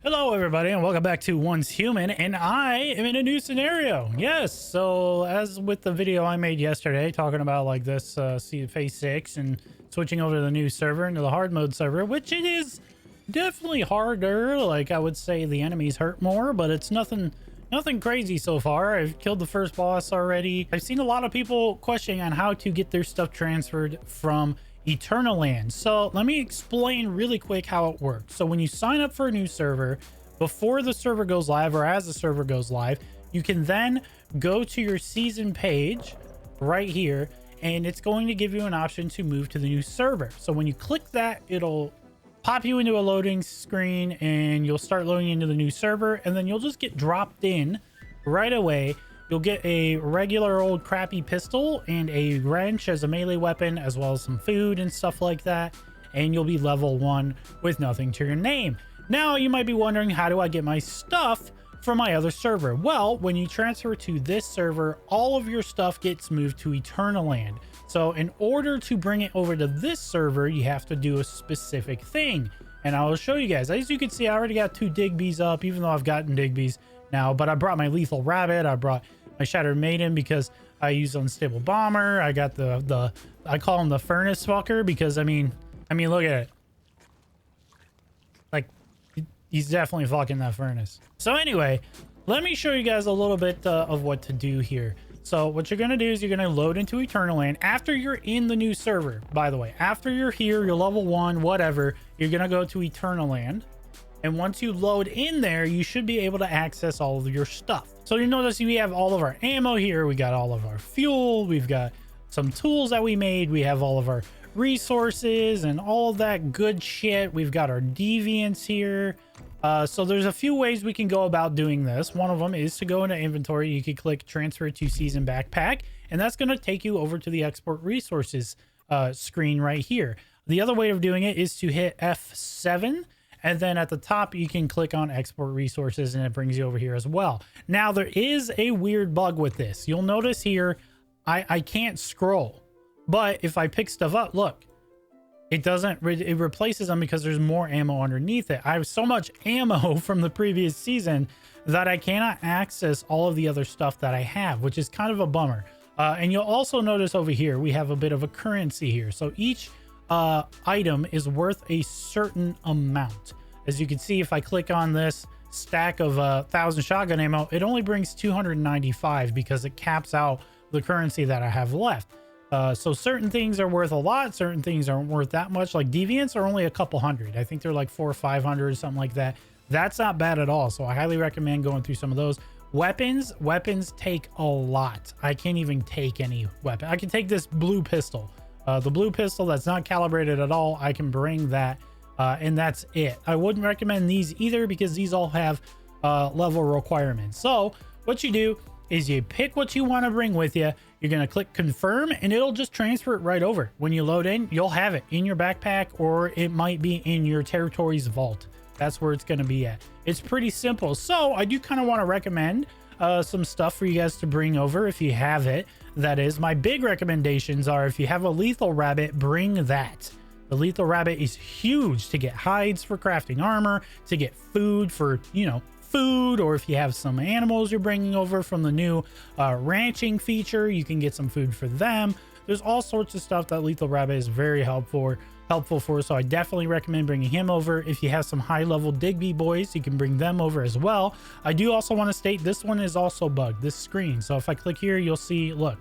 Hello everybody and welcome back to Once Human, and I am in a new scenario. Yes, so as with the video I made yesterday talking about like this phase 6 and switching over to the new server, into the hard mode server, which it is definitely harder. Like I would say the enemies hurt more, but it's nothing crazy so far. I've killed the first boss already. I've seen a lot of people questioning on how to get their stuff transferred from Eternal Land. So let me explain really quick how it works. So when you sign up for a new server, before the server goes live or as the server goes live, you can then go to your season page right here, and it's going to give you an option to move to the new server. So when you click that, it'll pop you into a loading screen and you'll start loading into the new server, and then you'll just get dropped in right away. You'll get a regular old crappy pistol and a wrench as a melee weapon, as well as some food and stuff like that. And you'll be level 1 with nothing to your name. Now you might be wondering, how do I get my stuff from my other server? Well, when you transfer to this server, all of your stuff gets moved to Eternal Land. So in order to bring it over to this server, you have to do a specific thing. And I will show you guys. As you can see, I already got 2 Digbees up, even though I've gotten Digbees now. But I brought my Lethal Rabbit. I brought my Shattered Maiden because I use Unstable Bomber. I got the I call him the Furnace Fucker because I mean look at it. Like he's definitely fucking that furnace. So anyway, let me show you guys a little bit of what to do here. So what you're gonna do is you're gonna load into Eternal Land after you're in the new server. By the way, after you're here, you're level 1, whatever, you're gonna go to Eternal Land. And once you load in there, you should be able to access all of your stuff. So you notice we have all of our ammo here. We got all of our fuel. We've got some tools that we made. We have all of our resources and all of that good shit. We've got our deviants here. So there's a few ways we can go about doing this. One of them is to go into inventory. You can click transfer to season backpack, and that's going to take you over to the export resources screen right here. The other way of doing it is to hit F7. And then at the top, you can click on export resources and it brings you over here as well. Now, there is a weird bug with this. You'll notice here, I can't scroll. But if I pick stuff up, look, it doesn't, it replaces them because there's more ammo underneath it. I have so much ammo from the previous season that I cannot access all of the other stuff that I have, which is kind of a bummer. And you'll also notice over here, we have a bit of a currency here. So each item is worth a certain amount. As you can see, if I click on this stack of 1,000 shotgun ammo, it only brings 295 because it caps out the currency that I have left. So certain things are worth a lot, certain things aren't worth that much. Like deviants are only a couple hundred. I think they're like 400 or 500 or something like that. That's not bad at all, so I highly recommend going through some of those. Weapons take a lot. I can't even take any weapon. I can take this blue pistol. The blue pistol that's not calibrated at all, I can bring that, and that's it. I wouldn't recommend these either because these all have level requirements. So what you do is you pick what you want to bring with you. You're going to click confirm and it'll just transfer it right over. When you load in, you'll have it in your backpack, or it might be in your territory's vault. That's where it's going to be at. It's pretty simple. So I do kind of want to recommend some stuff for you guys to bring over if you have it. That is, my big recommendations are, if you have a Lethal Rabbit, bring that. The Lethal Rabbit is huge to get hides for crafting armor, to get food for, food, or if you have some animals you're bringing over from the new ranching feature, you can get some food for them. There's all sorts of stuff that Lethal Rabbit is very helpful for, so I definitely recommend bringing him over. If you have some high-level Digby boys, you can bring them over as well. I do also want to state this one is also bugged, this screen. So if I click here, you'll see, look,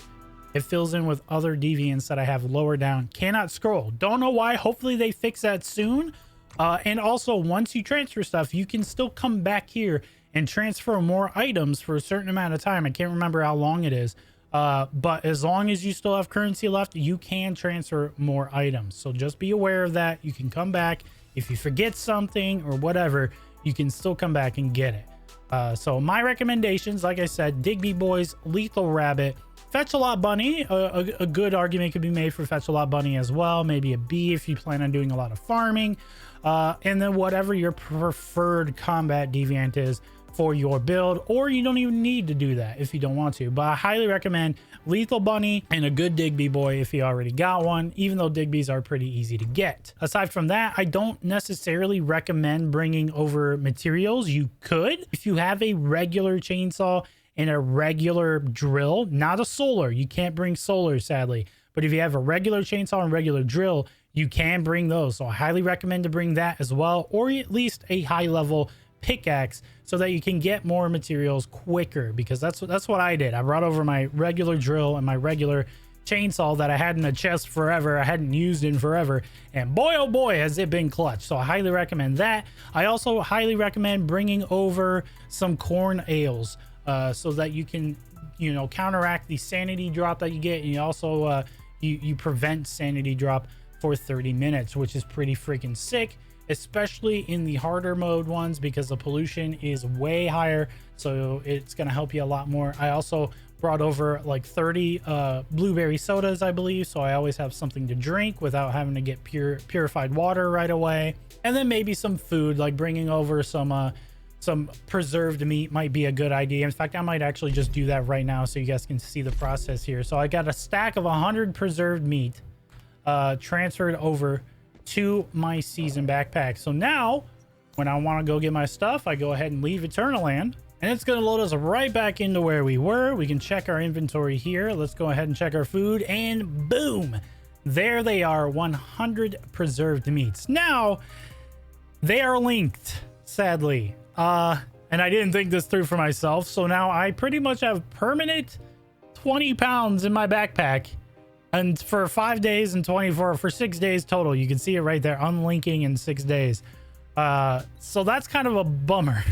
it fills in with other deviants that I have lower down. Cannot scroll. Don't know why. Hopefully they fix that soon. And also, once you transfer stuff, you can still come back here and transfer more items for a certain amount of time. I can't remember how long it is. But as long as you still have currency left, you can transfer more items. So just be aware of that. You can come back. If you forget something or whatever, you can still come back and get it. So my recommendations, like I said, Digby Boys, Lethal Rabbit, Fetch-a-Lot Bunny. A good argument could be made for Fetch-a-Lot Bunny as well. Maybe a bee if you plan on doing a lot of farming. and then whatever your preferred combat deviant is for your build, or you don't even need to do that if you don't want to. But I highly recommend Lethal Bunny and a good Digby boy if you already got one, even though Digby's are pretty easy to get. Aside from that, I don't necessarily recommend bringing over materials. You could if you have a regular chainsaw and a regular drill, not a solar. You can't bring solar, sadly. But if you have a regular chainsaw and regular drill, you can bring those. So I highly recommend to bring that as well, or at least a high level pickaxe so that you can get more materials quicker, because that's what I did. I brought over my regular drill and my regular chainsaw that I had in a chest forever. I hadn't used in forever, and boy oh boy has it been clutch. So I highly recommend that. I also highly recommend bringing over some corn ales so that you can, you know, counteract the sanity drop that you get, and you also you prevent sanity drop for 30 minutes, which is pretty freaking sick, especially in the harder mode ones, because the pollution is way higher, so it's going to help you a lot more. I also brought over like 30 blueberry sodas, I believe, so I always have something to drink without having to get purified water right away. And then maybe some food, like bringing over some preserved meat might be a good idea. In fact, I might actually just do that right now so you guys can see the process here. So I got a stack of 100 preserved meat transferred over to my season backpack. So now when I want to go get my stuff, I go ahead and leave Eternaland, and it's going to load us right back into where we were. We can check our inventory here. Let's go ahead and check our food, and boom, there they are, 100 preserved meats. Now they are linked, sadly, and I didn't think this through for myself, so now I pretty much have permanent 20 pounds in my backpack. And for 5 days and 24 for 6 days total. You can see it right there, unlinking in 6 days. So that's kind of a bummer,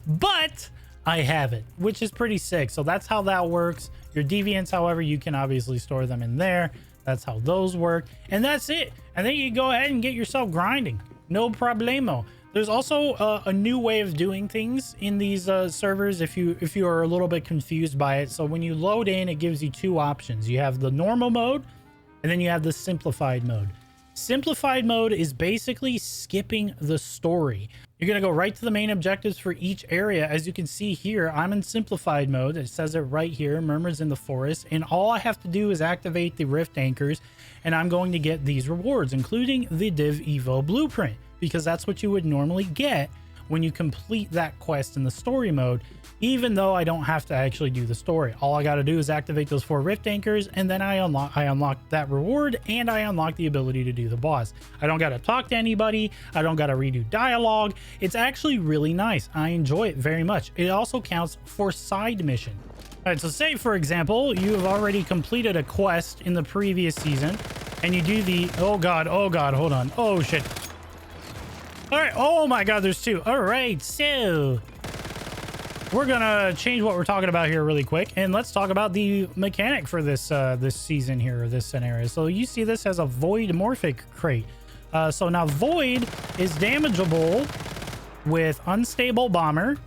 but I have it, which is pretty sick. So that's how that works. Your deviants, however, you can obviously store them in there. That's how those work, and that's it. And then you go ahead and get yourself grinding, no problemo. There's also a new way of doing things in these servers if you are a little bit confused by it. So when you load in, it gives you two options. You have the normal mode, and then you have the simplified mode. Simplified mode is basically skipping the story. You're going to go right to the main objectives for each area. As you can see here, I'm in simplified mode. It says it right here, Murmurs in the Forest. And all I have to do is activate the rift anchors, and I'm going to get these rewards, including the Div Evo blueprint, because that's what you would normally get when you complete that quest in the story mode, even though I don't have to actually do the story. All I got to do is activate those 4 rift anchors, and then I unlock that reward, and I unlock the ability to do the boss. I don't got to talk to anybody. I don't got to redo dialogue. It's actually really nice. I enjoy it very much. It also counts for side mission. All right, so say for example, you have already completed a quest in the previous season, and you do the, oh god, hold on, oh shit. All right, oh my god, there's 2. All right, so we're gonna change what we're talking about here really quick, and let's talk about the mechanic for this this season here, or this scenario. So you see this as a void morphic crate. So now void is damageable with unstable bomber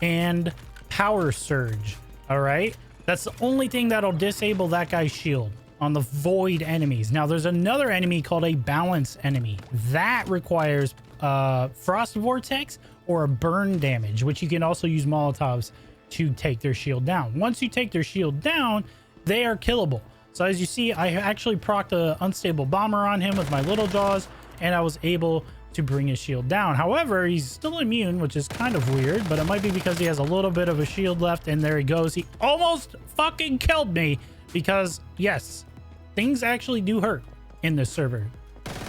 and power surge. All right, that's the only thing that'll disable that guy's shield on the void enemies. Now there's another enemy called a balance enemy that requires frost vortex or a burn damage, which you can also use molotovs to take their shield down. Once you take their shield down, they are killable. So as you see, I actually procced a unstable bomber on him with my little jaws, and I was able to bring his shield down. However, he's still immune, which is kind of weird, but it might be because he has a little bit of a shield left, and there he goes. He almost fucking killed me, because yes, things actually do hurt in this server.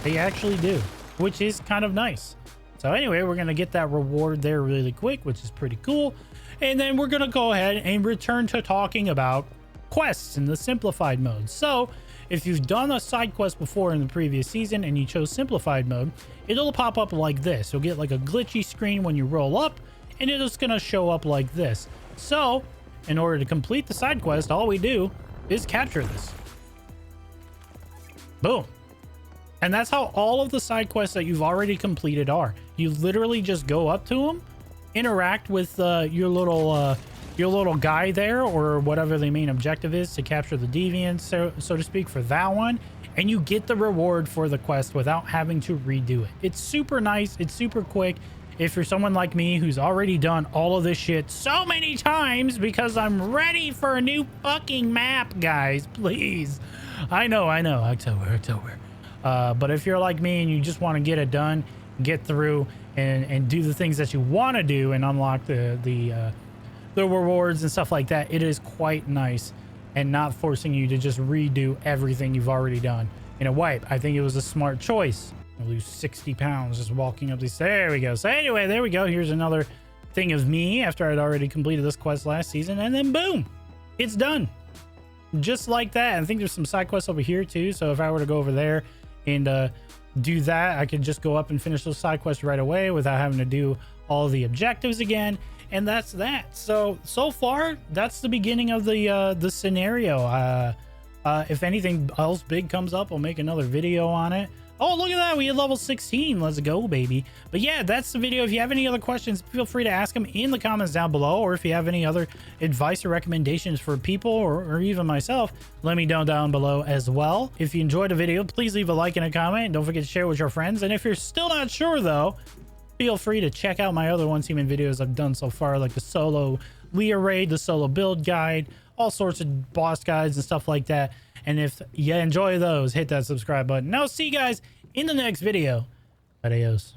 They actually do, which is kind of nice. So anyway, we're going to get that reward there really quick, which is pretty cool. And then we're going to go ahead and return to talking about quests in the simplified mode. So if you've done a side quest before in the previous season and you chose simplified mode, it'll pop up like this. You'll get like a glitchy screen when you roll up, and it's just going to show up like this. So in order to complete the side quest, all we do is capture this. Boom. And that's how all of the side quests that you've already completed are. You literally just go up to them, interact with your little guy there, or whatever the main objective is to capture the deviants, so to speak, for that one. and you get the reward for the quest without having to redo it. It's super nice. It's super quick. If you're someone like me who's already done all of this shit so many times because I'm ready for a new fucking map, guys, please. I know, October. But if you're like me and you just want to get it done, get through and do the things that you want to do and unlock the rewards and stuff like that, it is quite nice and not forcing you to just redo everything you've already done in a wipe. I think it was a smart choice. I lose 60 pounds just walking up these. There we go. So anyway, there we go. Here's another thing of me after I'd already completed this quest last season, and then boom, it's done. Just like that. I think there's some side quests over here too. So if I were to go over there and do that, I could just go up and finish those side quests right away without having to do all the objectives again. And that's that. So far, that's the beginning of the scenario. If anything else big comes up, I'll make another video on it. Oh, look at that. We hit level 16. Let's go, baby. But yeah, that's the video. If you have any other questions, feel free to ask them in the comments down below. Or if you have any other advice or recommendations for people or even myself, let me know down below as well. If you enjoyed the video, please leave a like and a comment. And don't forget to share with your friends. And if you're still not sure, though, feel free to check out my other One Teaming videos I've done so far, like the solo Leah raid, the solo build guide, all sorts of boss guides and stuff like that. And if you enjoy those, hit that subscribe button. And I'll see you guys in the next video. Adios.